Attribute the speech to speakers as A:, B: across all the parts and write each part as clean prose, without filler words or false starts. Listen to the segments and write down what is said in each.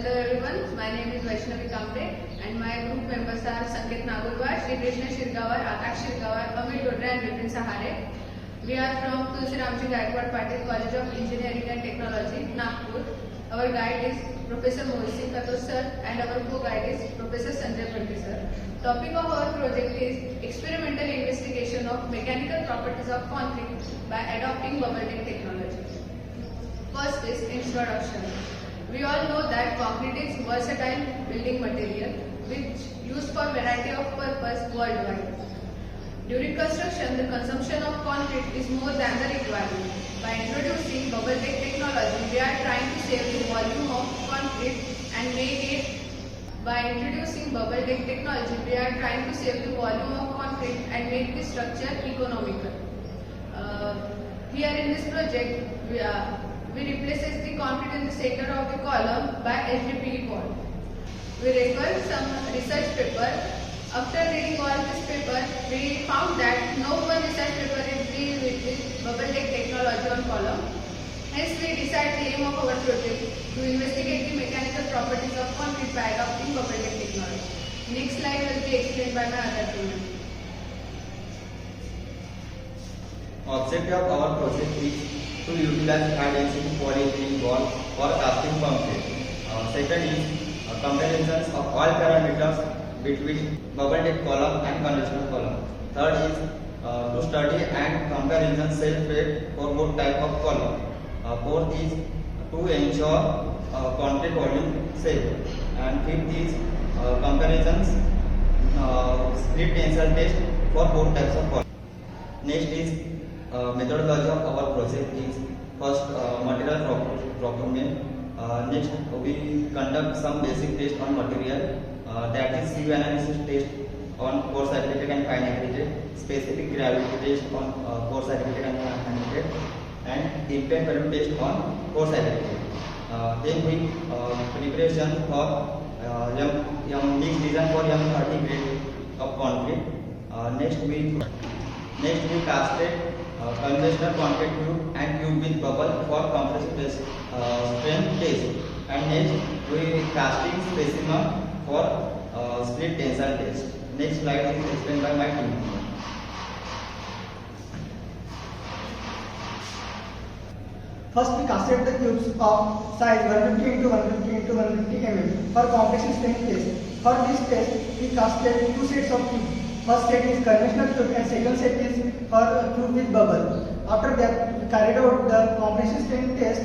A: Hello everyone, my name is Vaishnavi Kamble and my group members are Sanket Nagurwar, Shri Krishna Shirgawar, Akash Shirgawar, Amit Dodre and Vipin Sahare. We are from Tulsi Ramji Gaikwad Patil College of Engineering and Technology, Nagpur. Our guide is Professor Mohit Singh Katur sir and our co-guide is Professor Sanjay Bhatti sir. Topic of our project is experimental investigation of mechanical properties of concrete by adopting bubble tech technology. First is introduction. We all know that concrete is versatile building material which used for variety of purpose worldwide. During construction, the consumption of concrete is more than the requirement. By introducing bubble tech technology, we are trying to save the volume of concrete and make it. By introducing bubble tech technology, we are trying to save the volume of concrete and make the structure economical. Here in this project, we replaces the concrete in the center of the column by HDPE board. We refer some research paper. After reading all this paper, we found that no one research paper is deal with this bubble tech technology on column. Hence, we decide the aim of our project to investigate the mechanical properties of concrete by adopting bubble tech technology. Next slide will be explained by my other team.
B: Objective of our project is to utilize high density polyethylene wall for casting concrete. Second is comparisons of all parameters between bubble tech column and conventional column. Third is to study and comparison self weight for both type of column. Fourth is to ensure concrete volume saved. And fifth is comparisons split tensile test for both types of column. Next is methodology of our project is first material procurement. Next we conduct some basic test on material, that is CV analysis test on coarse aggregate and fine aggregate, specific gravity test on coarse aggregate and fine aggregate, and impact value test on coarse aggregate. Then we preparation for mixed design for M30 grade of concrete. Next we casted conventional concrete tube and tube with bubble for compressive strength test. And next we casting specimen for split tensile test. Next slide is explained by my team.
C: First, we casted the cubes of size 150 into 150 into 150 mm for compression strength test. For this test, we casted two sets of cubes. First set is conventional tube and second set is for tube with bubble. After that, we carried out the compression strength test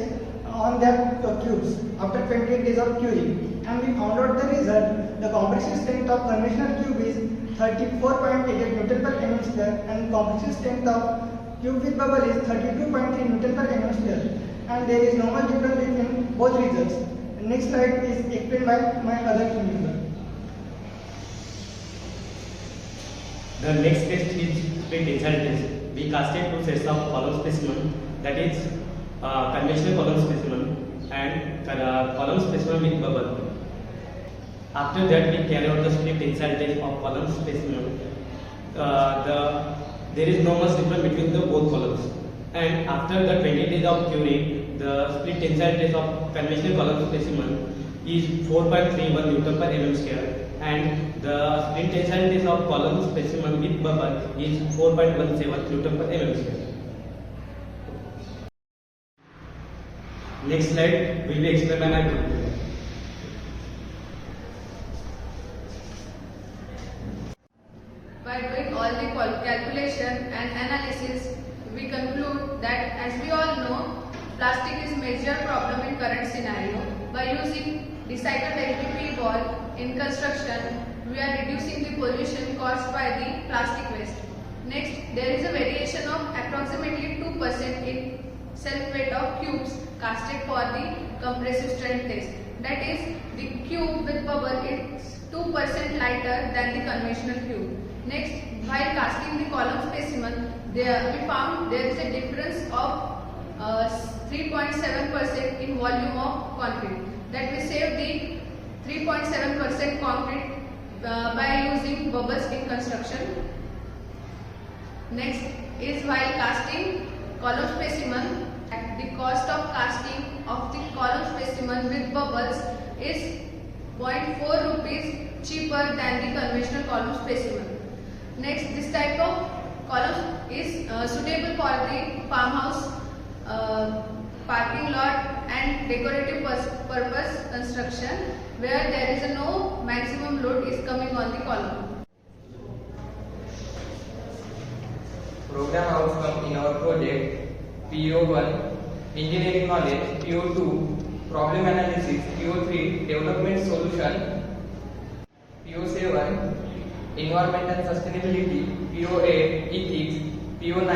C: on that cubes after 28 days of curing, and we found out the result. The compression strength of conventional tube is 34.88 Newton per mm square and compression strength of tube with bubble is 32.3 Newton per mm square, and there is no much difference between both results. The next slide is explained by my other team member.
D: The next test is split tensile test. We casted two sets of column specimen, that is conventional column specimen and column specimen with bubble. After that, we carry out the split tensile test of column specimen. There is no much difference between the both columns. And after the 20 days of curing, the split tensile test of conventional column specimen is 4.31 Newton per mm square, and the split tensile test of column specimen with bubble is 4.17 Newton per mm square. Next slide will be explained by my group.
A: By doing all the calculation and analysis, we conclude that, as we all know, plastic is major problem in current scenario. By using recycled HDPE ball in construction, we are reducing the pollution caused by the plastic waste. Next, there is a variation of approximately 2% in self-weight of cubes casted for the compressive strength test. That is, the cube with bubble is 2% lighter than the conventional cube. Next, while casting the column specimen, we found there is a difference of 3.7% in volume of concrete. That we save the 3.7% concrete by using bubbles in construction. Next is while casting column specimen, the cost of casting of the column specimen with bubbles is 0.4 rupees cheaper than the conventional column specimen. Next, this type of column is suitable for the farmhouse, parking lot and decorative purpose construction where there is no maximum load is coming on the column.
E: Program outcome in our project: PO1 engineering knowledge, PO2 problem analysis, PO3 development solution, PO7 environmental sustainability, PO8 ethics, PO9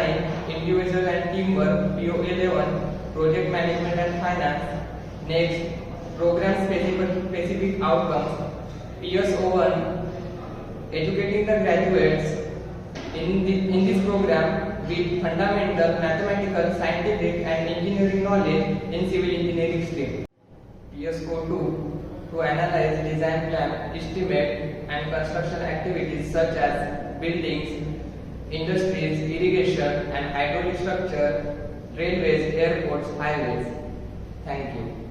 E: individual and teamwork, PO11 project management and finance. Next, program specific outcomes: PSO1 educating the graduates in this program with fundamental mathematical, scientific and engineering knowledge in civil engineering stream. PSO2 to analyze design plan, estimate and construction activities such as buildings, industries, irrigation and hydraulic structure, railways, airports, highways. Thank you.